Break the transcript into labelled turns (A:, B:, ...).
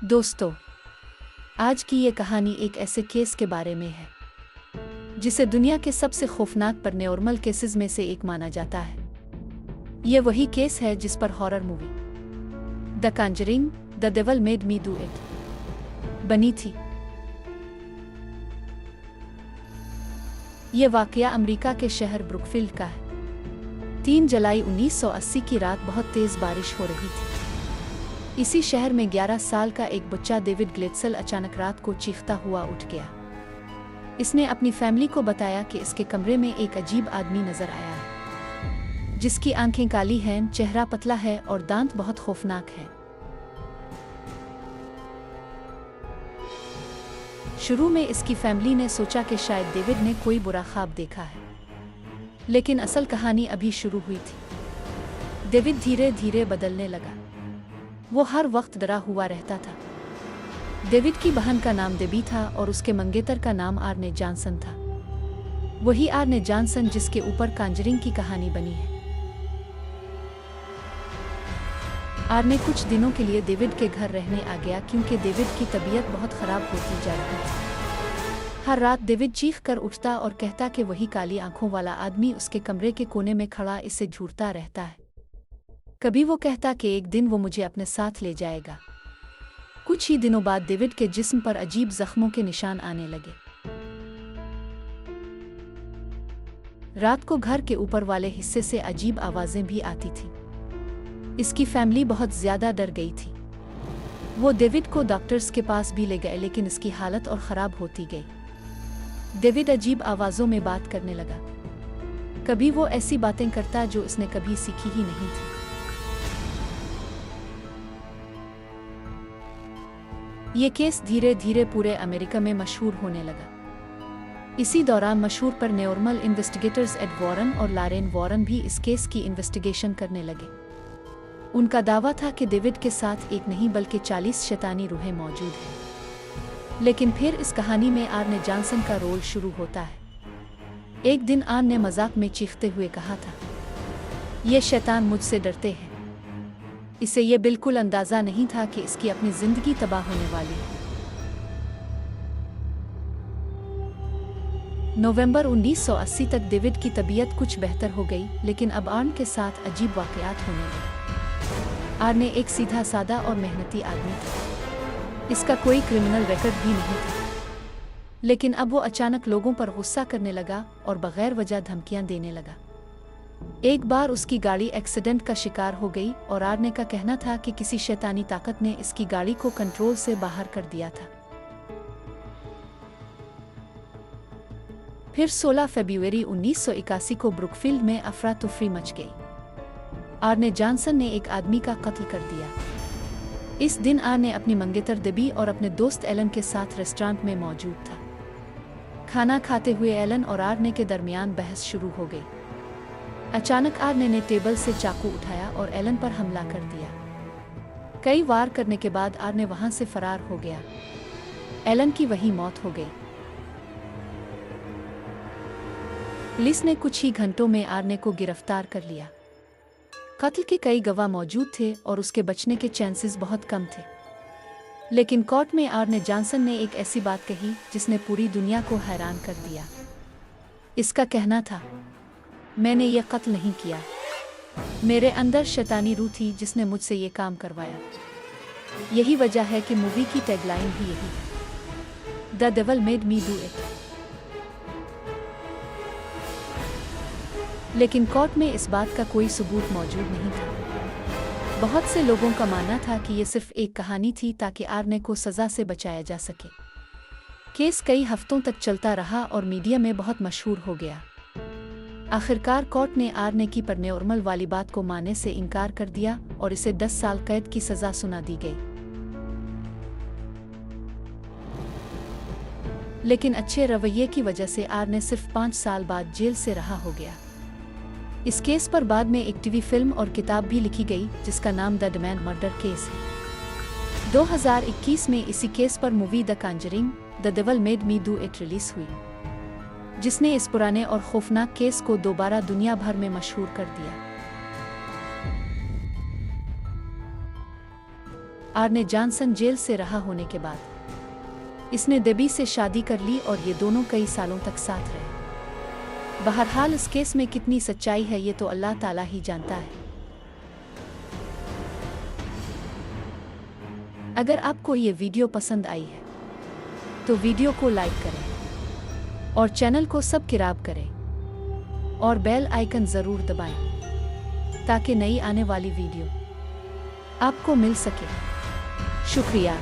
A: दोस्तों, आज की ये कहानी एक ऐसे केस के बारे में है जिसे दुनिया के सबसे खौफनाक पैरानॉर्मल केसेस में से एक माना जाता है। ये वही केस है जिस पर horror movie the Conjuring the devil made me do it बनी थी। ये वाकया अमेरिका के शहर ब्रुकफील्ड का है। 3 जुलाई 1980 की रात बहुत तेज बारिश हो रही थी। इसी शहर में 11 साल का एक बच्चा डेविड ग्लेट्सल अचानक रात को चीखता हुआ उठ गया। इसने अपनी फैमिली को बताया कि इसके कमरे में एक अजीब आदमी नजर आया है, जिसकी आंखें काली हैं, चेहरा पतला है और दांत बहुत खौफनाक है। शुरू में इसकी फैमिली ने सोचा कि शायद डेविड ने कोई बुरा ख्वाब देखा है, लेकिन असल कहानी अभी शुरू हुई थी। डेविड धीरे धीरे बदलने लगा। वो हर वक्त डरा हुआ रहता था। डेविड की बहन का नाम डेबी था और उसके मंगेतर का नाम आर्ने जॉनसन था। वही आर्ने जॉनसन जिसके ऊपर कॉन्जरिंग की कहानी बनी है। आर्ने कुछ दिनों के लिए डेविड के घर रहने आ गया क्योंकि डेविड की तबीयत बहुत खराब होती जा रही थी। हर रात डेविड चीख कर उठता और कहता कि वही काली आंखों वाला आदमी उसके कमरे के कोने में खड़ा इसे झूरता रहता है। कभी वो कहता कि एक दिन वो मुझे अपने साथ ले जाएगा। कुछ ही दिनों बाद डेविड के जिस्म पर अजीब जख्मों के निशान आने लगे। रात को घर के ऊपर वाले हिस्से से अजीब आवाजें भी आती थी। इसकी फैमिली बहुत ज्यादा डर गई थी। वो डेविड को डॉक्टर्स के पास भी ले गए, लेकिन इसकी हालत और खराब होती गई। डेविड अजीब आवाजों में बात करने लगा। कभी वो ऐसी बातें करता जो इसने कभी सीखी ही नहीं थी। ये केस धीरे धीरे पूरे अमेरिका में मशहूर होने लगा। इसी दौरान मशहूर पैरानॉर्मल इन्वेस्टिगेटर्स एड वॉरन और लॉरेन वॉरन भी इस केस की इन्वेस्टिगेशन करने लगे। उनका दावा था कि डेविड के साथ एक नहीं बल्कि 40 शैतानी रूहें मौजूद हैं। लेकिन फिर इस कहानी में आर्ने जॉनसन का रोल शुरू होता है। एक दिन आर्न ने मजाक में चीखते हुए कहा था, ये शैतान मुझसे डरते हैं। इसे ये बिल्कुल अंदाजा नहीं था कि इसकी अपनी जिंदगी तबाह होने वाली है। नवंबर 1980 तक डेविड की तबीयत कुछ बेहतर हो गई, लेकिन अब आर्न के साथ अजीब वाकयात होने लगे। आर्न एक सीधा सादा और मेहनती आदमी था। इसका कोई क्रिमिनल रिकॉर्ड भी नहीं था, लेकिन अब वो अचानक लोगों पर गुस्सा करने लगा और बगैर वजह धमकियां देने लगा। एक बार उसकी गाड़ी एक्सीडेंट का शिकार हो गई और आर्ने का कहना था कि किसी शैतानी ताकत ने इसकी गाड़ी को कंट्रोल से बाहर कर दिया था। फिर 16 फरवरी 1981 को ब्रुकफील्ड में अफरा तफरी मच गई। आर्ने जॉनसन ने एक आदमी का कत्ल कर दिया। इस दिन आर्ने अपनी मंगेतर डेबी और अपने दोस्त एलन के साथ रेस्टोरेंट में मौजूद था। खाना खाते हुए एलन और आर्ने के दरमियान बहस शुरू हो गई। अचानक आर्ने ने टेबल से चाकू उठाया और एलन पर हमला कर दिया। कई वार करने के बाद आर्ने वहां से फरार हो गया। एलन की वहीं मौत हो गई। पुलिस ने कुछ ही घंटों में आर्ने को गिरफ्तार कर लिया। कत्ल के कई गवाह मौजूद थे और उसके बचने के चांसेस बहुत कम थे। लेकिन कोर्ट में आर्ने जॉनसन ने एक ऐसी बात कही जिसने पूरी दुनिया को हैरान कर दिया। इसका कहना था, मैंने ये कत्ल नहीं किया। मेरे अंदर शैतानी रूह थी जिसने मुझसे ये काम करवाया। यही वजह है कि मूवी की टैगलाइन भी यही है, the devil made me do it. लेकिन कोर्ट में इस बात का कोई सबूत मौजूद नहीं था। बहुत से लोगों का मानना था कि ये सिर्फ एक कहानी थी ताकि आर्ने को सजा से बचाया जा सके। केस कई हफ्तों तक चलता रहा और मीडिया में बहुत मशहूर हो गया। आखिरकार कोर्ट ने आर्ने की पैरानॉर्मल वाली बात को मानने से इनकार कर दिया और इसे 10 साल कैद की सजा सुना दी गई। लेकिन अच्छे रवैये की वजह से आर्ने सिर्फ 5 साल बाद जेल से रहा हो गया। इस केस पर बाद में एक टीवी फिल्म और किताब भी लिखी गई जिसका नाम द डेमन मर्डर केस है। 2021 में इसी केस पर movie the Conjuring the devil made me do it release हुई, जिसने इस पुराने और खौफनाक केस को दोबारा दुनिया भर में मशहूर कर दिया। आर्ने जॉनसन जेल से रहा होने के बाद इसने डेबी से शादी कर ली और ये दोनों कई सालों तक साथ रहे। बहरहाल इस केस में कितनी सच्चाई है ये तो अल्लाह ताला ही जानता है। अगर आपको ये वीडियो पसंद आई है तो वीडियो को लाइक करें और चैनल को सब्सक्राइब करें और बेल आइकन ज़रूर दबाएं ताकि नई आने वाली वीडियो आपको मिल सके। शुक्रिया।